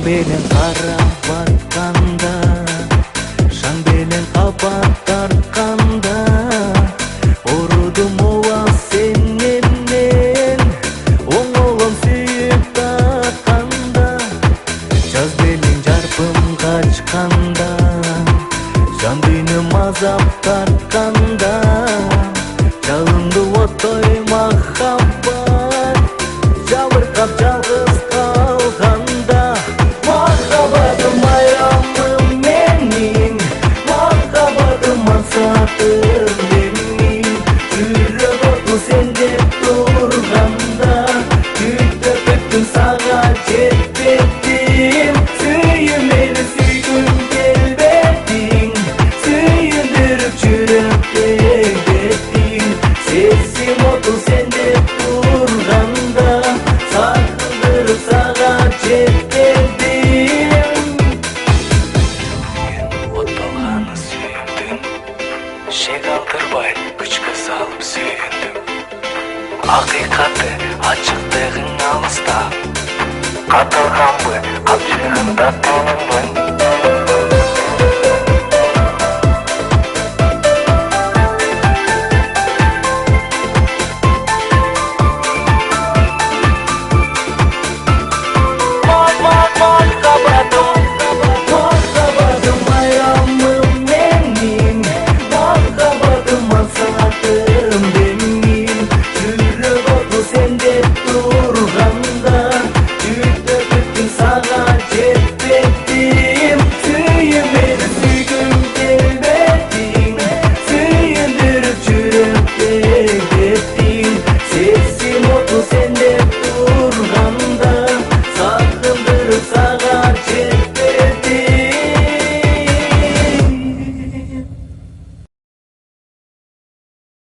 менен карап атканда, шаң менен кабат тартканда, орудум ооба сен менен, оңолом сүйүп татканда, жаз менен жарпым качканда, жан дүйнөм азап тартканда, жалынды оттой махаббат, жабыркап жалгыз калганда, махаббатым айрамым менин, махаббатым мақсатым менин, жүрөк оту сен деп турганда, күтөп сага жетпедим, сүйүү мени сүйгүң келбедиң, сүйүндүрүп жүрөккө кетиң, сезим оту сен деп турганда, сагындырып сага жетпедим. От болганы сүйүндүм, шек алдырбай күчкө салып сүйүндүм, акыйкаты ачыктыгың алыста, катылганбы капчыгында тонум